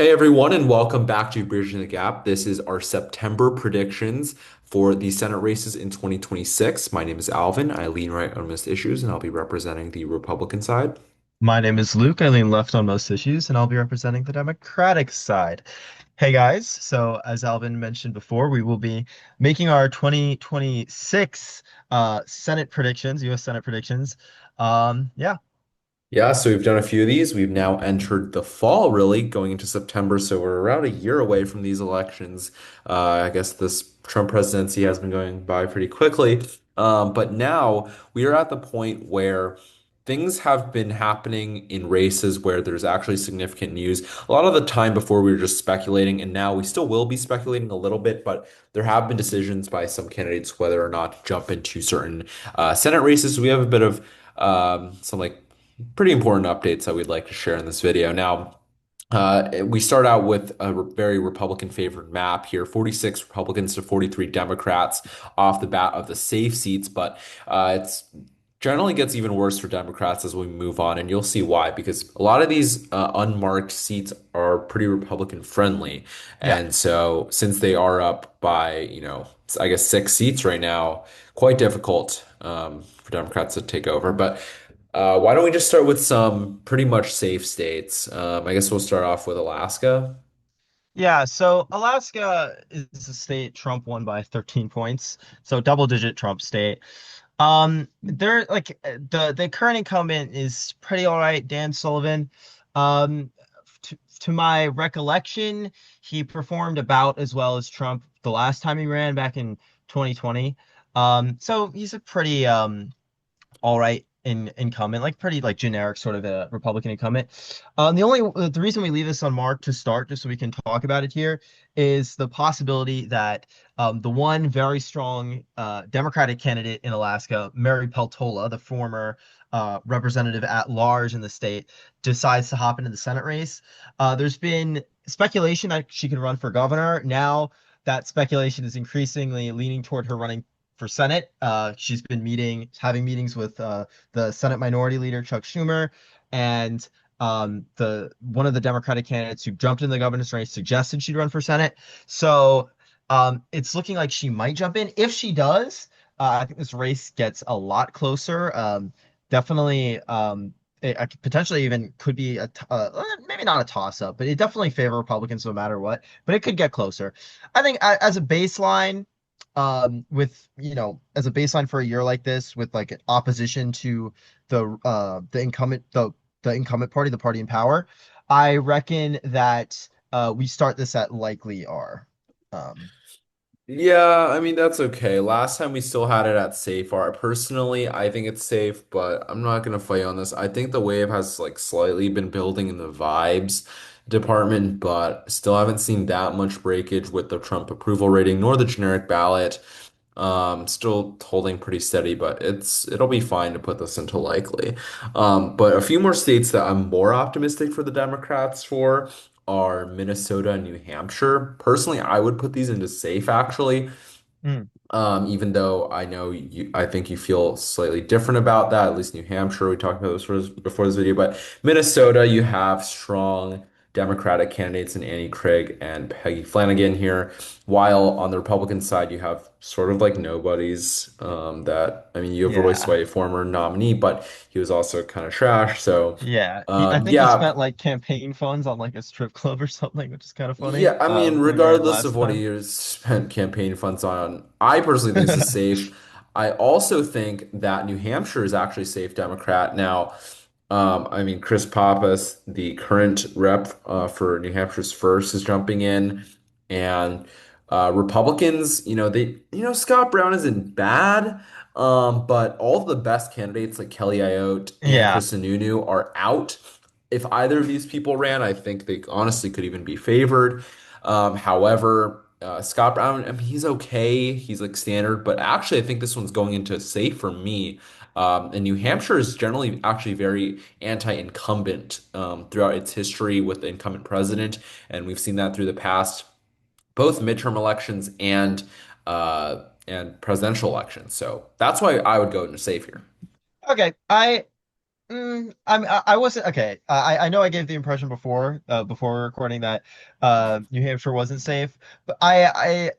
Hey everyone, and welcome back to Bridging the Gap. This is our September predictions for the Senate races in 2026. My name is Alvin. I lean right on most issues, and I'll be representing the Republican side. My name is Luke. I lean left on most issues, and I'll be representing the Democratic side. Hey guys, so as Alvin mentioned before, we will be making our 2026 Senate predictions, US Senate predictions. Yeah. Yeah, so we've done a few of these. We've now entered the fall, really, going into September. So we're around a year away from these elections. I guess this Trump presidency has been going by pretty quickly. But now we are at the point where things have been happening in races where there's actually significant news. A lot of the time before we were just speculating, and now we still will be speculating a little bit, but there have been decisions by some candidates whether or not to jump into certain Senate races. We have a bit of some like pretty important updates that we'd like to share in this video. Now, we start out with a very Republican favored map here, 46 Republicans to 43 Democrats off the bat of the safe seats, but it's generally gets even worse for Democrats as we move on, and you'll see why, because a lot of these unmarked seats are pretty Republican friendly. Yeah. And so since they are up by, I guess 6 seats right now, quite difficult for Democrats to take over. But why don't we just start with some pretty much safe states? I guess we'll start off with Alaska. Yeah, so Alaska is a state Trump won by 13 points, so double digit Trump state. They're like the current incumbent is pretty all right, Dan Sullivan. Um, to my recollection, he performed about as well as Trump the last time he ran back in 2020. So he's a pretty all right incumbent, like pretty like generic sort of a Republican incumbent. The reason we leave this on Mark to start, just so we can talk about it here, is the possibility that the one very strong Democratic candidate in Alaska, Mary Peltola, the former representative at large in the state, decides to hop into the Senate race. There's been speculation that she could run for governor. Now that speculation is increasingly leaning toward her running for Senate. She's been having meetings with the Senate Minority Leader Chuck Schumer, and the one of the Democratic candidates who jumped in the governor's race suggested she'd run for Senate. So it's looking like she might jump in. If she does, I think this race gets a lot closer. Definitely. Potentially even could be maybe not a toss up, but it definitely favor Republicans no matter what. But it could get closer. I think as a baseline, with as a baseline for a year like this with like opposition to the incumbent the incumbent party, the party in power, I reckon that we start this at likely R. um Yeah, I mean that's okay. Last time we still had it at safe R. Personally, I think it's safe, but I'm not gonna fight on this. I think the wave has like slightly been building in the vibes department, but still haven't seen that much breakage with the Trump approval rating nor the generic ballot. Still holding pretty steady, but it'll be fine to put this into likely. But a few more states that I'm more optimistic for the Democrats for are Minnesota and New Hampshire. Personally, I would put these into safe actually. Mm, Even though I know I think you feel slightly different about that. At least New Hampshire, we talked about this before this video, but Minnesota, you have strong Democratic candidates in Annie Craig and Peggy Flanagan here, while on the Republican side, you have sort of like nobodies. That I mean, you have Roy yeah. Sway, former nominee, but he was also kind of trash. So, Yeah, I think he yeah. spent like campaign funds on like a strip club or something, which is kind of funny. Yeah, I mean, When he ran regardless last of what time. he has spent campaign funds on, I personally think this is safe. I also think that New Hampshire is actually safe Democrat. Now, I mean, Chris Pappas, the current rep for New Hampshire's first, is jumping in, and Republicans, Scott Brown isn't bad, but all of the best candidates like Kelly Ayotte and Yeah, Chris Sununu are out. If either of these people ran, I think they honestly could even be favored. However, Scott Brown, I mean, he's okay. He's like standard, but actually, I think this one's going into safe for me. And New Hampshire is generally actually very anti-incumbent throughout its history with the incumbent president, and we've seen that through the past, both midterm elections and presidential elections. So that's why I would go into safe here. okay. I wasn't okay. I know I gave the impression before recording that New Hampshire wasn't safe, but I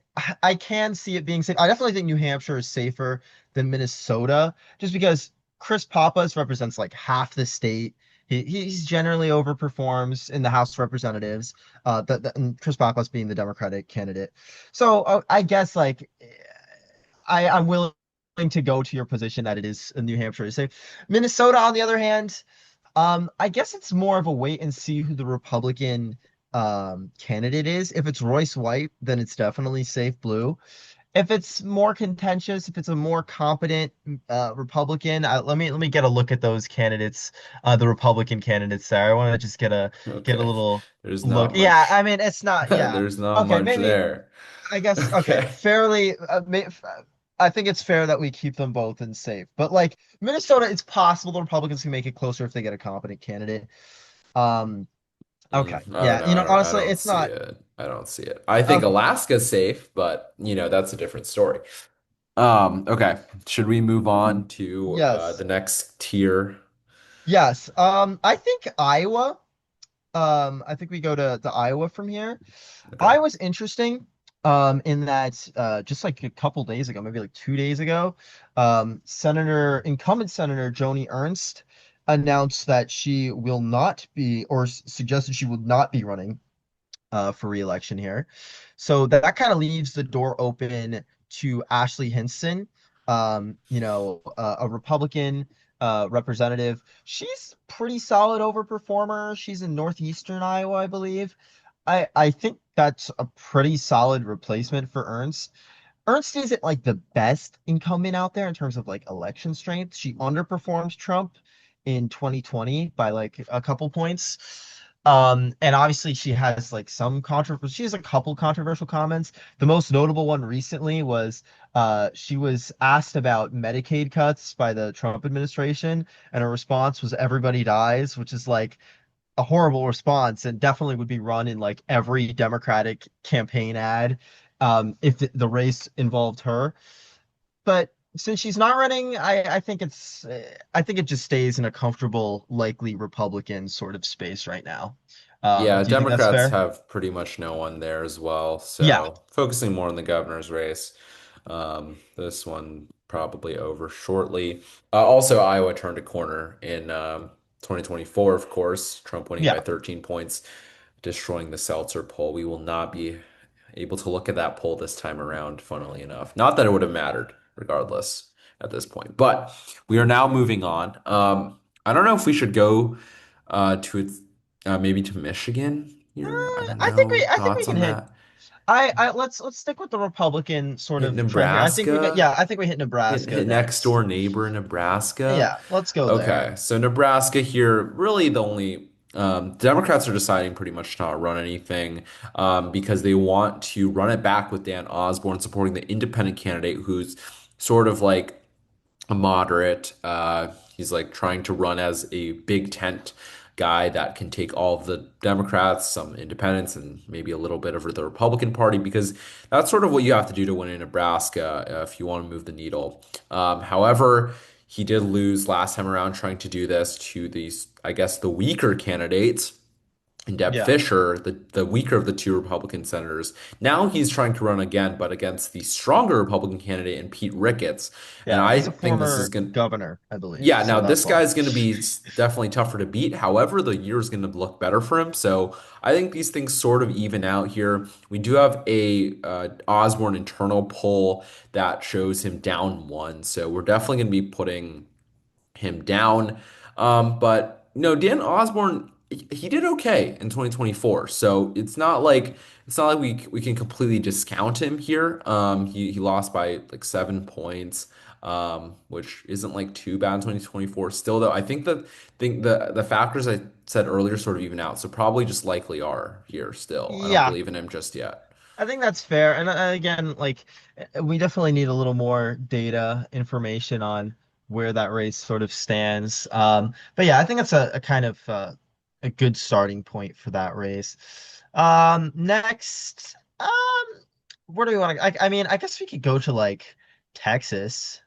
can see it being safe. I definitely think New Hampshire is safer than Minnesota, just because Chris Pappas represents like half the state. He's generally overperforms in the House of Representatives. And Chris Pappas being the Democratic candidate. So I guess like I'm willing to go to your position that it is New Hampshire is safe. Minnesota, on the other hand. I guess it's more of a wait and see who the Republican candidate is. If it's Royce White, then it's definitely safe blue. If it's more contentious, if it's a more competent Republican, let me get a look at those candidates, the Republican candidates there. I want to just get a Okay. little There's look. not Yeah, much. I mean it's not. Yeah, There's not okay, much maybe there. I guess okay, Okay. fairly. I think it's fair that we keep them both in safe. But like Minnesota, it's possible the Republicans can make it closer if they get a competent candidate. Um, okay, I don't yeah, know. I honestly, don't it's see not it. I don't see it. I think okay. Alaska's safe, but that's a different story. Okay. Should we move on to Yes, the next tier? yes. I think Iowa. I think we go to Iowa from here. Okay. Iowa's interesting. In that just like a couple days ago, maybe like 2 days ago, incumbent Senator Joni Ernst announced that she will not be, or suggested she would not be running for re-election here. So that kind of leaves the door open to Ashley Hinson, a Republican representative. She's pretty solid overperformer. She's in northeastern Iowa, I believe. I think that's a pretty solid replacement for Ernst. Ernst isn't like the best incumbent out there in terms of like election strength. She underperforms Trump in 2020 by like a couple points. And obviously she has like she has a couple controversial comments. The most notable one recently was she was asked about Medicaid cuts by the Trump administration, and her response was everybody dies, which is like a horrible response and definitely would be run in like every Democratic campaign ad if the race involved her. But since she's not running, I think it just stays in a comfortable, likely Republican sort of space right now. Yeah, Do you think that's Democrats fair? have pretty much no one there as well. Yeah, So focusing more on the governor's race. This one probably over shortly. Also, Iowa turned a corner in 2024, of course. Trump winning by yeah. 13 points, destroying the Seltzer poll. We will not be able to look at that poll this time around, funnily enough. Not that it would have mattered, regardless, at this point. But we are now moving on. I don't know if we should go to maybe to Michigan here. I don't know. I think we Thoughts can on hit. that? Let's stick with the Republican sort Hit of trend here. I think we got Nebraska? yeah. I think we hit Nebraska Hit next next. door neighbor in Nebraska? Yeah, let's go there. Okay, so Nebraska here, really the only Democrats are deciding pretty much to not run anything because they want to run it back with Dan Osborne supporting the independent candidate who's sort of like a moderate. He's like trying to run as a big tent guy that can take all of the Democrats, some independents, and maybe a little bit of the Republican Party, because that's sort of what you have to do to win in Nebraska if you want to move the needle. However, he did lose last time around trying to do this to these, I guess, the weaker candidates and Deb Yeah, Fisher, the weaker of the two Republican senators. Now he's trying to run again, but against the stronger Republican candidate and Pete Ricketts. And yeah. I He's a think this is former going to, governor, I believe. yeah, now So this that's why. guy's going to be definitely tougher to beat. However, the year is going to look better for him. So I think these things sort of even out here. We do have a Osborne internal poll that shows him down one. So we're definitely going to be putting him down. But no, Dan Osborne, he did okay in 2024. So it's not like we can completely discount him here. He lost by like 7 points, which isn't like too bad in 2024. Still though, I think the factors I said earlier sort of even out. So probably just likely are here still. I don't Yeah, believe in him just yet. I think that's fair. And again, like we definitely need a little more data information on where that race sort of stands. But yeah, I think that's a kind of a good starting point for that race. Next, where do we want to? I mean, I guess we could go to like Texas.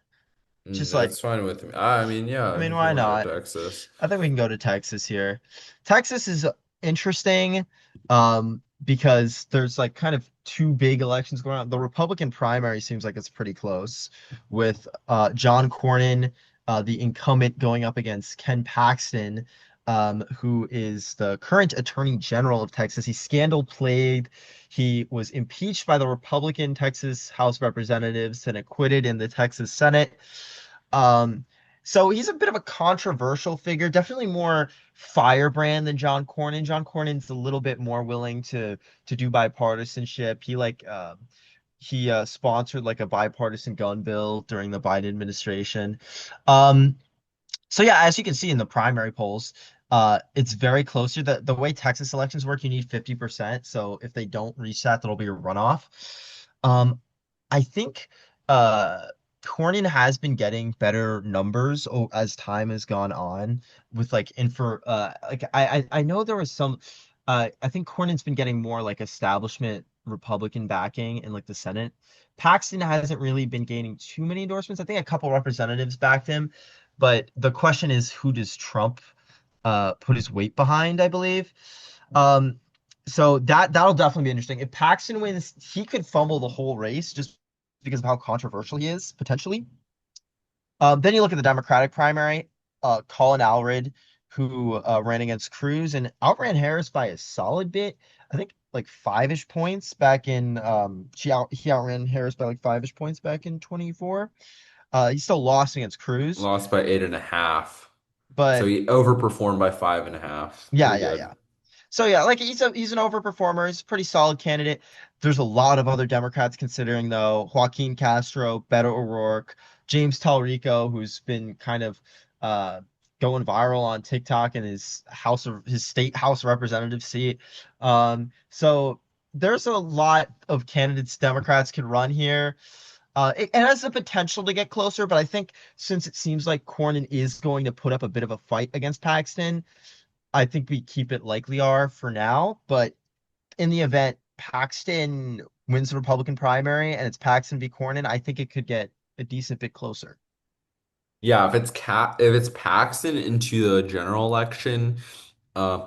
Just like, That's fine with me. I mean, yeah, I mean, if you why want to go not? Texas. I think we can go to Texas here. Texas is interesting because there's like kind of two big elections going on. The Republican primary seems like it's pretty close with John Cornyn, the incumbent, going up against Ken Paxton, who is the current Attorney General of Texas. He's scandal plagued. He was impeached by the Republican Texas House of Representatives and acquitted in the Texas Senate. Um, so he's a bit of a controversial figure, definitely more firebrand than John Cornyn. John Cornyn's a little bit more willing to do bipartisanship. He sponsored like a bipartisan gun bill during the Biden administration. Um, so yeah, as you can see in the primary polls, it's very close here. The way Texas elections work, you need 50%. So if they don't reach that, that'll be a runoff. I think uh Cornyn has been getting better numbers as time has gone on with like info like I know there was some I think Cornyn's been getting more like establishment Republican backing in like the Senate. Paxton hasn't really been gaining too many endorsements. I think a couple representatives backed him, but the question is who does Trump put his weight behind, I believe. Um so that'll definitely be interesting. If Paxton wins, he could fumble the whole race just because of how controversial he is, potentially. Then you look at the Democratic primary, Colin Allred, who ran against Cruz and outran Harris by a solid bit. I think like five-ish points back in he outran Harris by like five-ish points back in 24. He still lost against Cruz, Lost by 8.5. So but he overperformed by 5.5. yeah, Pretty yeah, good. yeah. So yeah, like he's an overperformer. He's a pretty solid candidate. There's a lot of other Democrats considering though. Joaquin Castro, Beto O'Rourke, James Talrico, who's been kind of uh going viral on TikTok in his state House of Representative seat. So there's a lot of candidates Democrats can run here. It has the potential to get closer, but I think since it seems like Cornyn is going to put up a bit of a fight against Paxton, I think we keep it like we are for now, but in the event Paxton wins the Republican primary and it's Paxton v. Cornyn, I think it could get a decent bit closer. Yeah, if it's Paxton into the general election,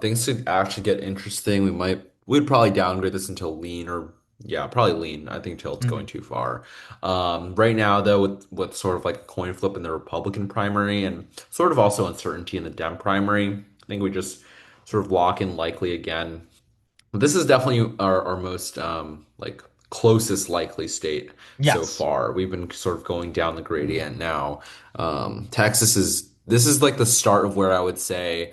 things could actually get interesting. We'd probably downgrade this until lean or yeah, probably lean. I think until it's going Mhm. too far. Right now though, with sort of like a coin flip in the Republican primary and sort of also uncertainty in the Dem primary, I think we just sort of lock in likely again. This is definitely our most like closest likely state so Yes. far. We've been sort of going down the gradient now. Texas is this is like the start of where I would say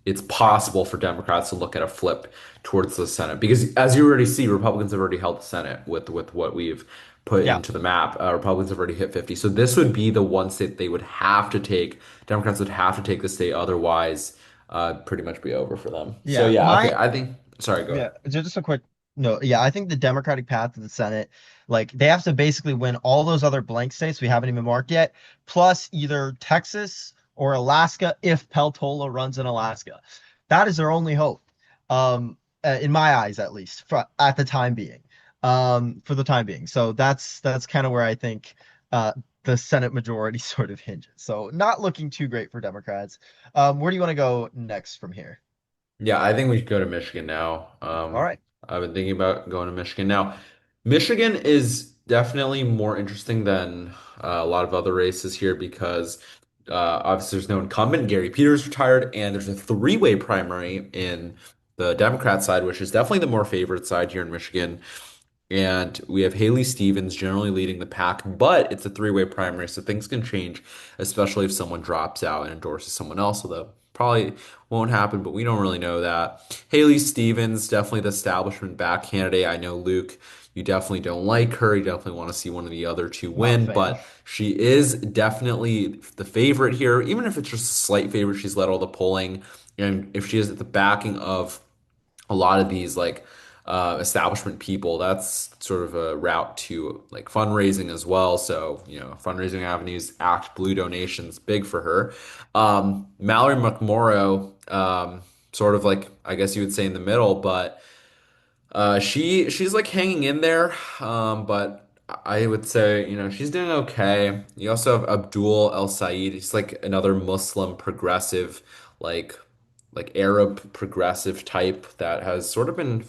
it's possible for Democrats to look at a flip towards the Senate because as you already see, Republicans have already held the Senate with what we've put Yeah. into the map. Republicans have already hit 50. So this would be the one state they would have to take. Democrats would have to take the state otherwise pretty much be over for them. So Yeah. yeah, okay. I think. Sorry, go Yeah, ahead. just a quick no. Yeah, I think the Democratic path to the Senate, like they have to basically win all those other blank states we haven't even marked yet, plus either Texas or Alaska if Peltola runs in Alaska. That is their only hope, in my eyes at least, at the time being. For the time being. So that's kind of where I think the Senate majority sort of hinges. So not looking too great for Democrats. Where do you want to go next from here? Yeah, I think we should go to Michigan now. All right. I've been thinking about going to Michigan now. Michigan is definitely more interesting than a lot of other races here because obviously there's no incumbent. Gary Peters retired, and there's a three-way primary in the Democrat side, which is definitely the more favored side here in Michigan. And we have Haley Stevens generally leading the pack, but it's a three-way primary, so things can change, especially if someone drops out and endorses someone else, although probably won't happen, but we don't really know that. Haley Stevens, definitely the establishment back candidate. I know, Luke, you definitely don't like her. You definitely want to see one of the other two Not a win, fan. but she is definitely the favorite here, even if it's just a slight favorite. She's led all the polling, and if she is at the backing of a lot of these like establishment people, that's sort of a route to like fundraising as well. So, fundraising avenues, Act Blue donations, big for her. Mallory McMorrow, sort of like I guess you would say in the middle, but she's like hanging in there. But I would say, she's doing okay. You also have Abdul El Said. He's like another Muslim progressive, like Arab progressive type that has sort of been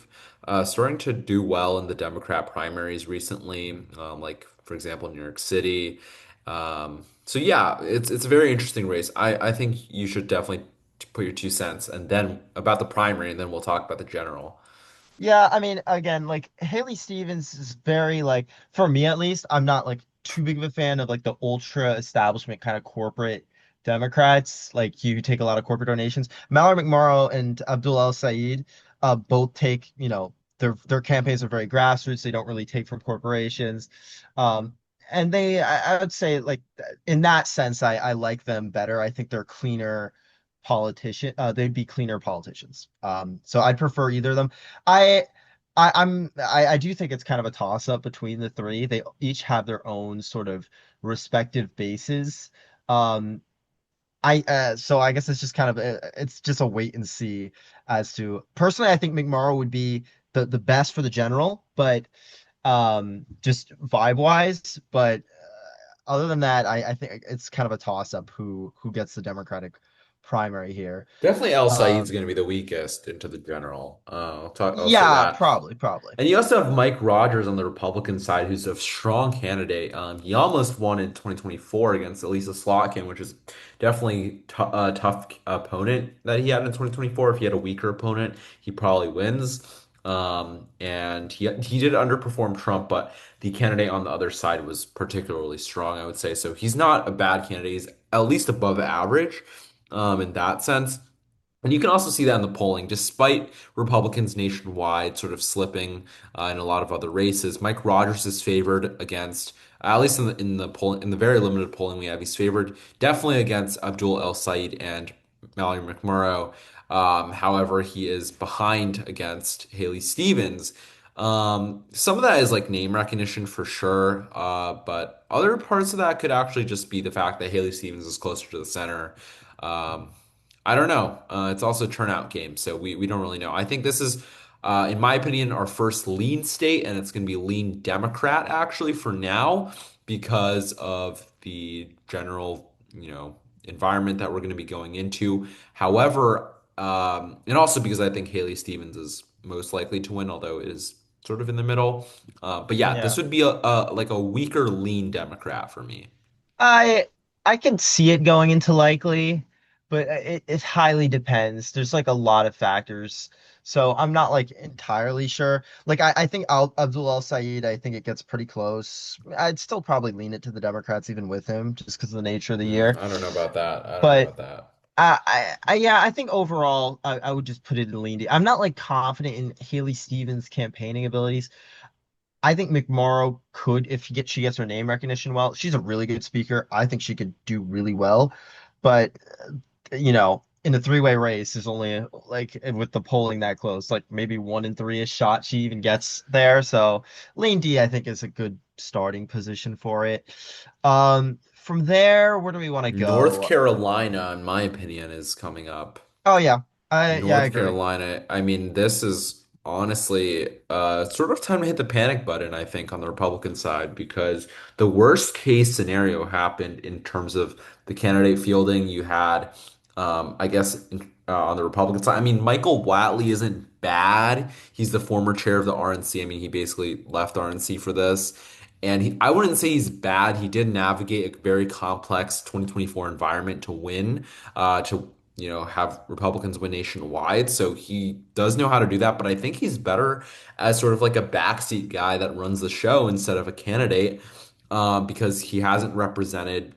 starting to do well in the Democrat primaries recently. Like for example, New York City. So yeah, it's a very interesting race. I think you should definitely put your 2 cents, and then about the primary, and then we'll talk about the general. Yeah, I mean, again, like Haley Stevens is very like, for me at least, I'm not like too big of a fan of like the ultra establishment kind of corporate Democrats. Like you take a lot of corporate donations. Mallory McMorrow and Abdul El Sayed both take, their campaigns are very grassroots. They don't really take from corporations. Um, and I would say like in that sense, I like them better. I think they're cleaner they'd be cleaner politicians. So I'd prefer either of them. I I do think it's kind of a toss up between the three. They each have their own sort of respective bases. Um, I so I guess it's just kind of it's just a wait and see as to personally I think McMorrow would be the best for the general, but just vibe wise, but other than that, I think it's kind of a toss up who gets the Democratic primary here. Definitely El Said's Um, going to be the weakest into the general. I'll say yeah, that. probably. And you also have Mike Rogers on the Republican side, who's a strong candidate. He almost won in 2024 against Elisa Slotkin, which is definitely a tough opponent that he had in 2024. If he had a weaker opponent, he probably wins. And he did underperform Trump, but the candidate on the other side was particularly strong, I would say. So he's not a bad candidate. He's at least above average, in that sense. And you can also see that in the polling, despite Republicans nationwide sort of slipping in a lot of other races. Mike Rogers is favored against, at least in the poll, in the very limited polling we have, he's favored definitely against Abdul El Said and Mallory McMurrow. However, he is behind against Haley Stevens. Some of that is like name recognition for sure, but other parts of that could actually just be the fact that Haley Stevens is closer to the center. Um, I don't know. It's also a turnout game, so we don't really know. I think this is, in my opinion, our first lean state, and it's going to be lean Democrat actually for now because of the general, environment that we're going to be going into. However, and also because I think Haley Stevens is most likely to win, although it is sort of in the middle. But yeah, this Yeah. would be a like a weaker lean Democrat for me. I I can see it going into likely, but it highly depends. There's like a lot of factors. So I'm not like entirely sure. Like I think Abdul Al Saeed, I think it gets pretty close. I'd still probably lean it to the Democrats even with him, just because of the nature of the year. I don't know about that. I don't know But about that. yeah, I think overall I would just put it in lean. I'm not like confident in Haley Stevens' campaigning abilities. I think McMorrow could, if she gets her name recognition well, she's a really good speaker. I think she could do really well. But, in a three-way race, there's only like with the polling that close, like maybe 1 in 3 is shot she even gets there. So Lane D, I think, is a good starting position for it. From there, where do we want to North go? Carolina, in my opinion, is coming up. Oh yeah, I North agree. Carolina, I mean, this is honestly sort of time to hit the panic button, I think, on the Republican side, because the worst case scenario happened in terms of the candidate fielding. You had, I guess, on the Republican side, I mean, Michael Whatley isn't bad. He's the former chair of the RNC. I mean, he basically left RNC for this. And I wouldn't say he's bad. He did navigate a very complex 2024 environment to win, to have Republicans win nationwide. So he does know how to do that. But I think he's better as sort of like a backseat guy that runs the show instead of a candidate, because he hasn't represented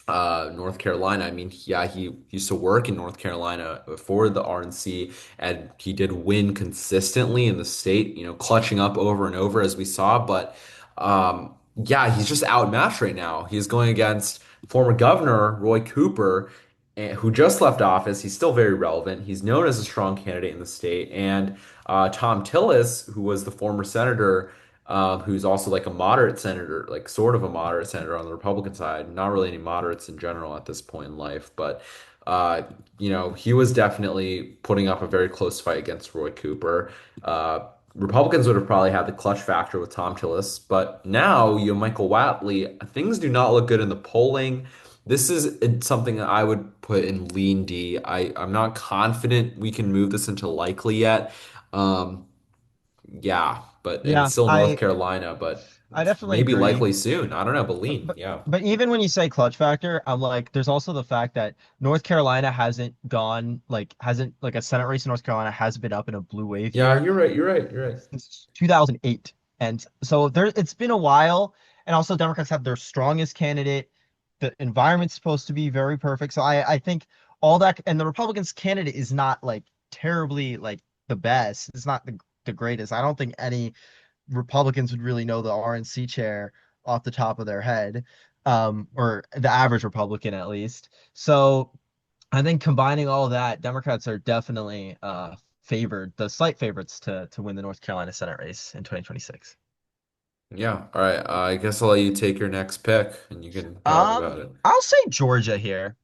North Carolina. I mean, yeah, he used to work in North Carolina for the RNC, and he did win consistently in the state, clutching up over and over as we saw. But yeah, he's just outmatched right now. He's going against former governor Roy Cooper, who just left office. He's still very relevant. He's known as a strong candidate in the state, and Tom Tillis, who was the former senator, who's also like a moderate senator, like sort of a moderate senator on the Republican side. Not really any moderates in general at this point in life, but he was definitely putting up a very close fight against Roy Cooper. Republicans would have probably had the clutch factor with Tom Tillis, but now you have Michael Whatley. Things do not look good in the polling. This is something that I would put in lean D. I'm not confident we can move this into likely yet. Um, yeah, but and Yeah, it's still North I Carolina, but I definitely maybe agree. likely soon. I don't know, but lean. But Yeah. but even when you say clutch factor, I'm like, there's also the fact that North Carolina hasn't like a Senate race in North Carolina hasn't been up in a blue wave Yeah, year you're right. You're right. You're right. since 2008. And so it's been a while. And also Democrats have their strongest candidate. The environment's supposed to be very perfect. So I think all that, and the Republicans candidate is not like terribly like the best. It's not the greatest. I don't think any Republicans would really know the RNC chair off the top of their head, or the average Republican at least. So I think combining all of that, Democrats are definitely favored, the slight favorites to win the North Carolina Senate race in 2026. Yeah. All right. I guess I'll let you take your next pick and you can talk about it. I'll say Georgia here.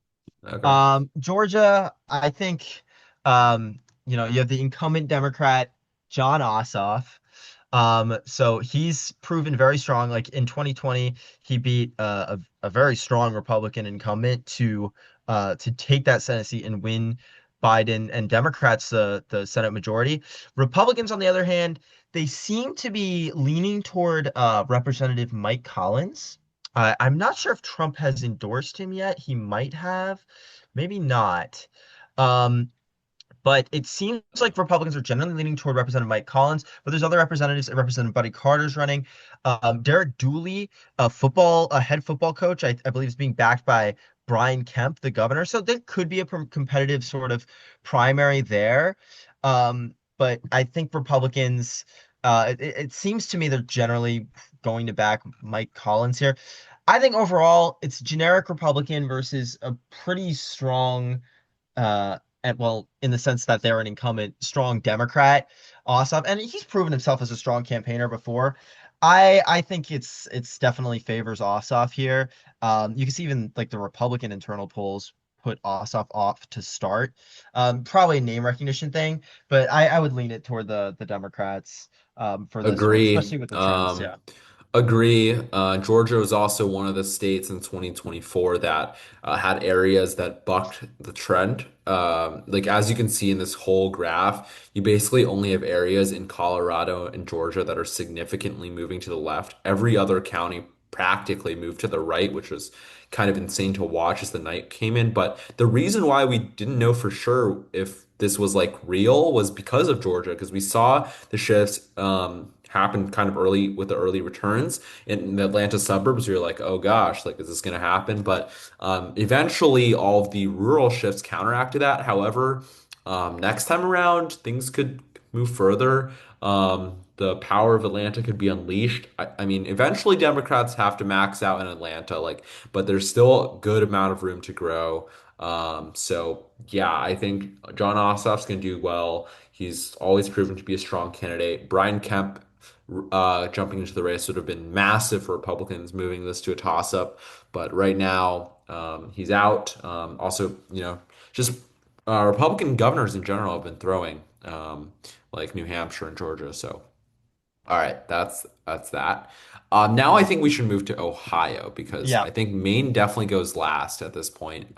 Okay. Georgia, I think, you have the incumbent Democrat, John Ossoff. So he's proven very strong. Like in 2020, he beat a very strong Republican incumbent to take that Senate seat and win Biden and Democrats the Senate majority. Republicans, on the other hand, they seem to be leaning toward Representative Mike Collins. I'm not sure if Trump has endorsed him yet. He might have, maybe not. Um, but it seems like Republicans are generally leaning toward Representative Mike Collins, but there's other representatives. Representative Buddy Carter's running. Derek Dooley, a head football coach, I believe is being backed by Brian Kemp, the governor. So there could be a competitive sort of primary there. But I think Republicans, it seems to me they're generally going to back Mike Collins here. I think overall it's generic Republican versus a pretty strong and well, in the sense that they're an incumbent, strong Democrat, awesome, and he's proven himself as a strong campaigner before. I think it's definitely favors Ossoff here. You can see even like the Republican internal polls put Ossoff off to start. Probably a name recognition thing, but I would lean it toward the Democrats for this one, Agree. especially with the trends. Yeah. Agree. Georgia was also one of the states in 2024 that had areas that bucked the trend. Like as you can see in this whole graph, you basically only have areas in Colorado and Georgia that are significantly moving to the left. Every other county practically moved to the right, which was kind of insane to watch as the night came in. But the reason why we didn't know for sure if this was like real was because of Georgia, because we saw the shifts happen kind of early with the early returns in the Atlanta suburbs. You're like, oh gosh, like is this going to happen? But eventually, all of the rural shifts counteracted that. However, next time around, things could move further. The power of Atlanta could be unleashed. I mean, eventually Democrats have to max out in Atlanta, like, but there's still a good amount of room to grow. So yeah, I think John Ossoff's going to do well. He's always proven to be a strong candidate. Brian Kemp jumping into the race would have been massive for Republicans, moving this to a toss-up. But right now, he's out. Also, just Republican governors in general have been throwing, like New Hampshire and Georgia. So. All right, that's that. Now I think we should move to Ohio because Yeah. I think Maine definitely goes last at this point.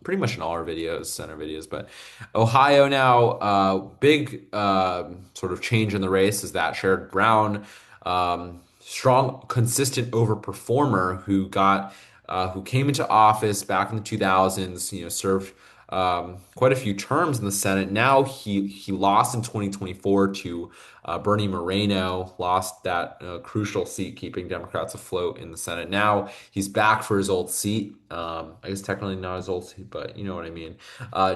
Pretty much in all our videos, center videos, but Ohio now, big sort of change in the race is that Sherrod Brown, strong, consistent overperformer who came into office back in the 2000s, served quite a few terms in the Senate. Now he lost in 2024 to Bernie Moreno, lost that crucial seat, keeping Democrats afloat in the Senate. Now he's back for his old seat. I guess technically not his old seat, but you know what I mean.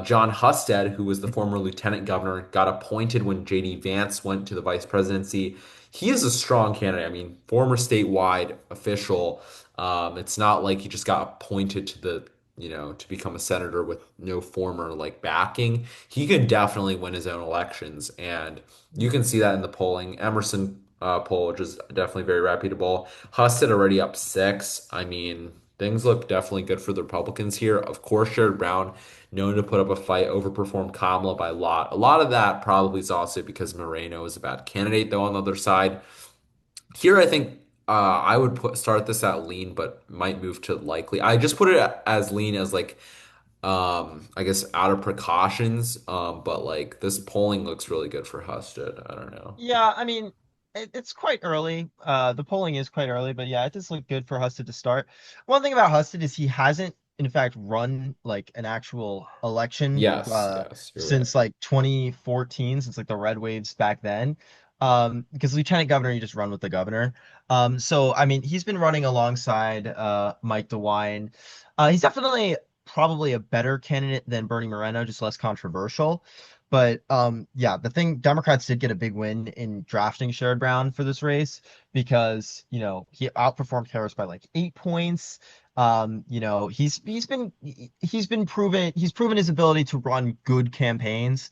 John Husted, who was the former lieutenant governor, got appointed when J.D. Vance went to the vice presidency. He is a strong candidate. I mean, former statewide official. It's not like he just got appointed to to become a senator with no former like backing. He could definitely win his own elections, and you can see that in the polling. Emerson poll, which is definitely very reputable. Husted already up 6. I mean, things look definitely good for the Republicans here. Of course, Sherrod Brown, known to put up a fight, overperformed Kamala by a lot. A lot of that probably is also because Moreno is a bad candidate, though, on the other side. Here, I think I would start this at lean, but might move to likely. I just put it as lean as like I guess out of precautions. But like this polling looks really good for Husted. I don't know. Yeah, I mean, it's quite early. The polling is quite early, but yeah, it does look good for Husted to start. One thing about Husted is he hasn't, in fact, run like an actual election Yes, yes, you're right. since like 2014, since like the red waves back then. Because lieutenant governor, you just run with the governor. So I mean, he's been running alongside Mike DeWine. He's definitely probably a better candidate than Bernie Moreno, just less controversial. But yeah, the thing Democrats did get a big win in drafting Sherrod Brown for this race because he outperformed Harris by like 8 points. He's proven his ability to run good campaigns.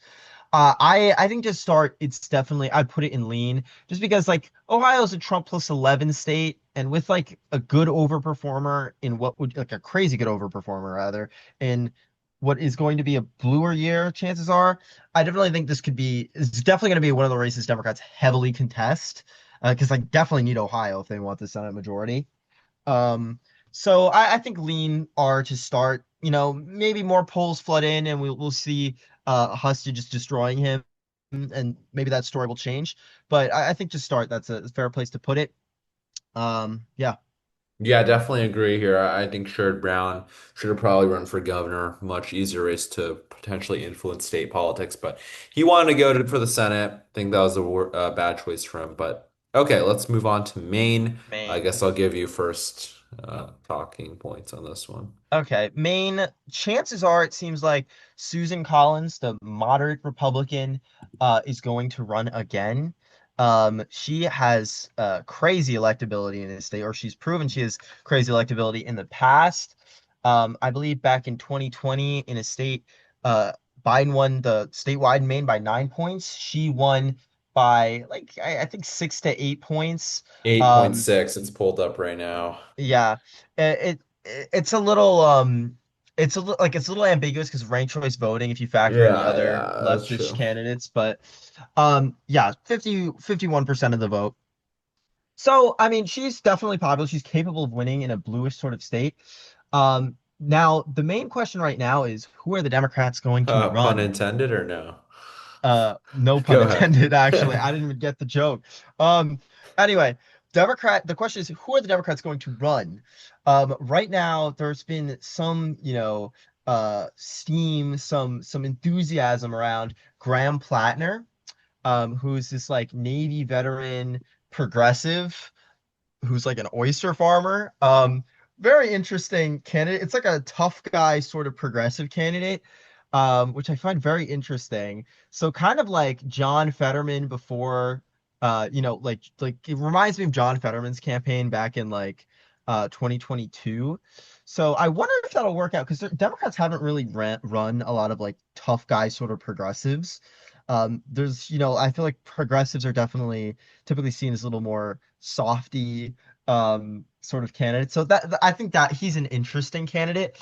I think to start, it's definitely I'd put it in lean just because like Ohio's a Trump plus 11 state, and with like a good overperformer in what would like a crazy good overperformer rather in what is going to be a bluer year, chances are, I definitely think it's definitely going to be one of the races Democrats heavily contest because I definitely need Ohio if they want the Senate majority. Um, so I think lean are to start. Maybe more polls flood in, and we'll see Husted just destroying him, and maybe that story will change. But I think to start, that's a fair place to put it. Yeah, Yeah, definitely agree here. I think Sherrod Brown should have probably run for governor. Much easier race to potentially influence state politics, but he wanted to for the Senate. I think that was a bad choice for him. But okay, let's move on to Maine. I Maine. guess I'll give you first talking points on this one. Okay, Maine. Chances are, it seems like Susan Collins, the moderate Republican, is going to run again. She has crazy electability in this state, or she's proven she has crazy electability in the past. I believe back in 2020, in a state, uh, Biden won the statewide in Maine by 9 points. She won by like I think 6 to 8 points. Um, 8.6, it's pulled up right now. yeah, it's a little it's a little ambiguous because of ranked choice voting if you factor in the Yeah, other yeah, that's leftish true. candidates, but yeah, 51% of the vote. So I mean, she's definitely popular. She's capable of winning in a bluish sort of state. Now the main question right now is who are the Democrats going to Pun run? intended or no? No pun Go intended, actually. ahead. I didn't even get the joke. Um, anyway, the question is, who are the Democrats going to run? Right now, there's been some, steam, some enthusiasm around Graham Platner, who's this like Navy veteran progressive who's like an oyster farmer. Very interesting candidate. It's like a tough guy sort of progressive candidate, which I find very interesting. So kind of like John Fetterman before, like it reminds me of John Fetterman's campaign back in like 2022. So I wonder if that'll work out because Democrats haven't really run a lot of like tough guy sort of progressives. I feel like progressives are definitely typically seen as a little more softy sort of candidate. So I think that he's an interesting candidate.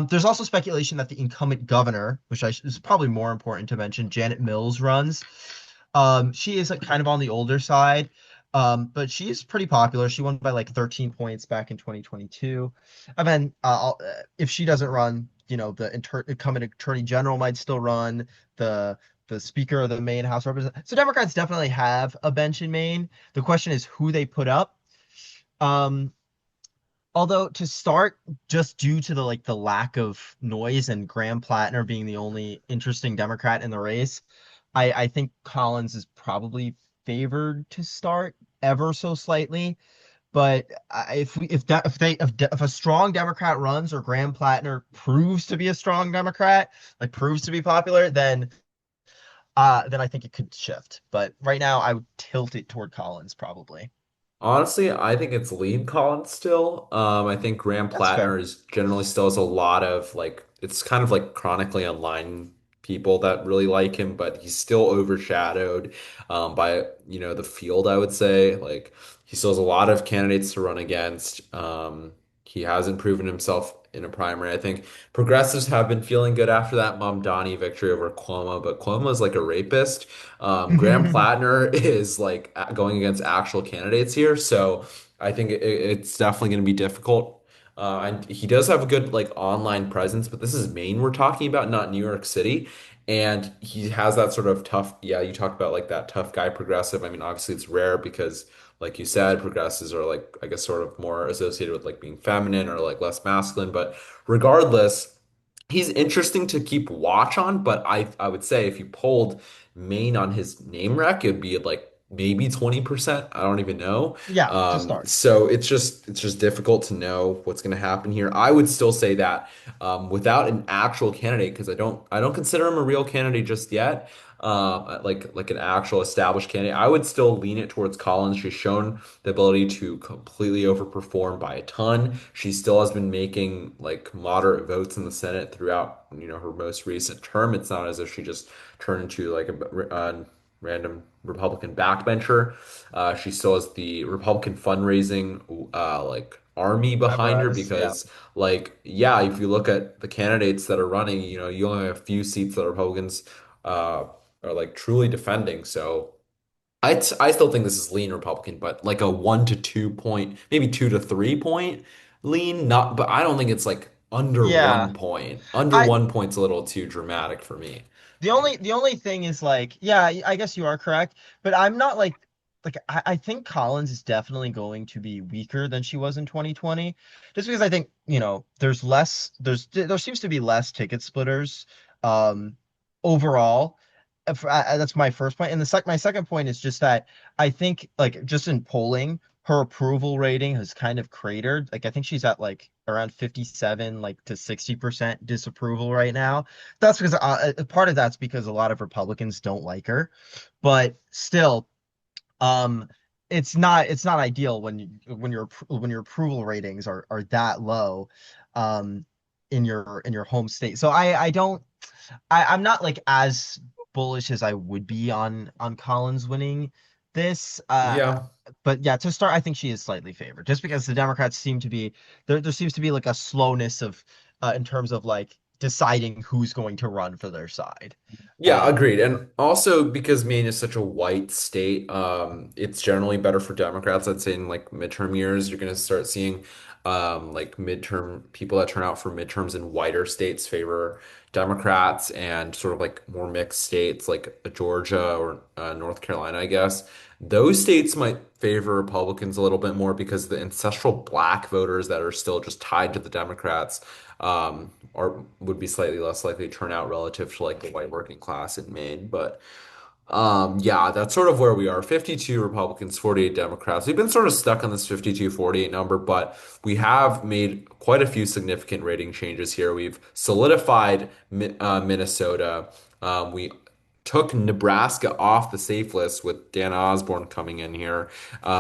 There's also speculation that the incumbent governor, is probably more important to mention, Janet Mills runs. She is like kind of on the older side. But she's pretty popular. She won by like 13 points back in 2022. And then if she doesn't run, the incumbent attorney general might still run. The Speaker of the Maine House of Representatives. So Democrats definitely have a bench in Maine. The question is who they put up. Um, Although to start, just due to the lack of noise and Graham Platner being the only interesting Democrat in the race, I think Collins is probably favored to start ever so slightly. But if a strong Democrat runs or Graham Platner proves to be a strong Democrat, like proves to be popular, then I think it could shift. But right now, I would tilt it toward Collins probably. Honestly, I think it's lean Collins still. I think Graham That's fair. Plattner is generally still has a lot of like it's kind of like chronically online people that really like him, but he's still overshadowed by the field, I would say. Like he still has a lot of candidates to run against. he hasn't proven himself in a primary. I think progressives have been feeling good after that Mamdani victory over Cuomo, but Cuomo is like a rapist. Graham Platner is like going against actual candidates here, so I think it's definitely going to be difficult. And he does have a good like online presence, but this is Maine we're talking about, not New York City. And he has that sort of tough, yeah, you talked about like that tough guy progressive. I mean, obviously it's rare because like you said, progressives are like, I guess, sort of more associated with like being feminine or like less masculine. But regardless, he's interesting to keep watch on. But I would say if you polled Maine on his name rec, it'd be like maybe 20%. I don't even know. Yeah, to start. So it's just difficult to know what's going to happen here. I would still say that without an actual candidate, because I don't consider him a real candidate just yet. Like an actual established candidate, I would still lean it towards Collins. She's shown the ability to completely overperform by a ton. She still has been making like moderate votes in the Senate throughout, her most recent term. It's not as if she just turned into like a random Republican backbencher. She still has the Republican fundraising like army behind her Apparatus. Yeah. because like yeah, if you look at the candidates that are running, you only have a few seats that Republicans uh, are like truly defending. So I still think this is lean Republican, but like a 1 to 2 point, maybe 2 to 3 point lean. Not, but I don't think it's like under Yeah. 1 point. Under I 1 point's a little too dramatic for me. the only thing is like, yeah, I guess you are correct, but I'm not like I think Collins is definitely going to be weaker than she was in 2020. Just because I think, there seems to be less ticket splitters um overall. That's my first point. And my second point is just that I think like just in polling, her approval rating has kind of cratered. Like I think she's at like around 57 like to 60% disapproval right now. That's because part of that's because a lot of Republicans don't like her, but still, um, it's not ideal when your approval ratings are that low, um, in your home state. So I don't I'm not like as bullish as I would be on Collins winning this. Yeah. But yeah, to start, I think she is slightly favored just because the Democrats seem to be there seems to be like a slowness of in terms of like deciding who's going to run for their side. Yeah, Um, agreed. And also because Maine is such a white state, it's generally better for Democrats. I'd say in like midterm years, you're going to start seeing like midterm people that turn out for midterms in whiter states favor Democrats and sort of like more mixed states like Georgia or North Carolina, I guess. Those states might favor Republicans a little bit more because the ancestral black voters that are still just tied to the Democrats would be slightly less likely to turn out relative to like the white working class in Maine. But yeah, that's sort of where we are. 52 Republicans, 48 Democrats. We've been sort of stuck on this 52-48 number, but we have made quite a few significant rating changes here. We've solidified Minnesota. We took Nebraska off the safe list with Dan Osborne coming in here.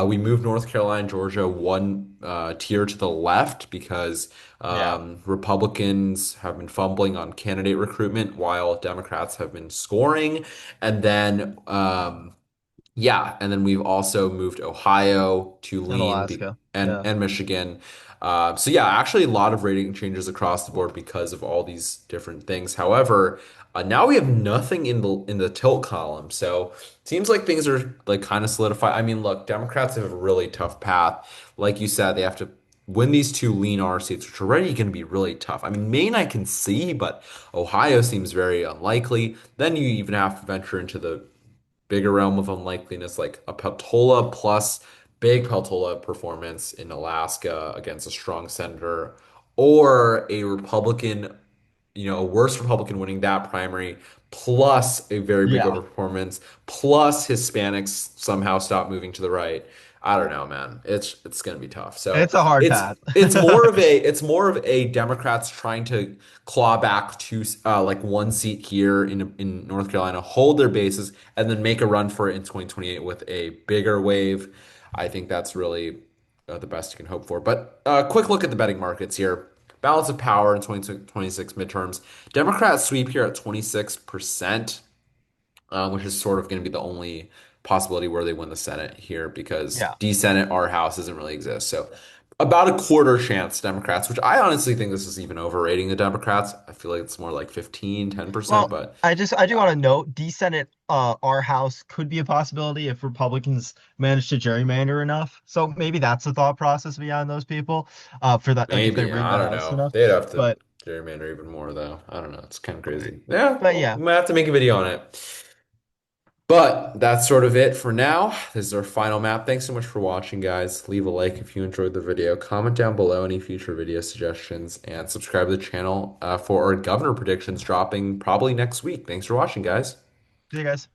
We moved North Carolina, Georgia one tier to the left because yeah, Republicans have been fumbling on candidate recruitment while Democrats have been scoring. And then yeah, and then we've also moved Ohio to and lean Alaska. and Yeah. and Michigan. So yeah, actually a lot of rating changes across the board because of all these different things. However, now we have nothing in the tilt column. So it seems like things are like kind of solidified. I mean, look, Democrats have a really tough path. Like you said, they have to win these two lean R seats, which are already going to be really tough. I mean, Maine I can see, but Ohio seems very unlikely. Then you even have to venture into the bigger realm of unlikeliness, like a Peltola plus big Peltola performance in Alaska against a strong senator, or a Republican, a worse Republican winning that primary, plus a very big Yeah. overperformance, plus Hispanics somehow stop moving to the right. I don't know, man. It's gonna be tough. So It's a hard it's path. it's more of a Democrats trying to claw back to like one seat here in North Carolina, hold their bases, and then make a run for it in 2028 with a bigger wave. I think that's really the best you can hope for. But quick look at the betting markets here. Balance of power in 2026 midterms. Democrats sweep here at 26%, which is sort of going to be the only possibility where they win the Senate here because Yeah. D Senate, our House doesn't really exist. So about a quarter chance Democrats, which I honestly think this is even overrating the Democrats. I feel like it's more like 15, 10%, Well, but I do yeah, want to note, D-Senate, our House could be a possibility if Republicans manage to gerrymander enough. So maybe that's the thought process behind those people, for that, like if they maybe. rig I the don't House know. enough. They'd have to But gerrymander even more, though. I don't know. It's kind of crazy. Yeah, but well, yeah, we might have to make a video on it. But that's sort of it for now. This is our final map. Thanks so much for watching, guys. Leave a like if you enjoyed the video. Comment down below any future video suggestions and subscribe to the channel for our governor predictions dropping probably next week. Thanks for watching, guys. see you guys.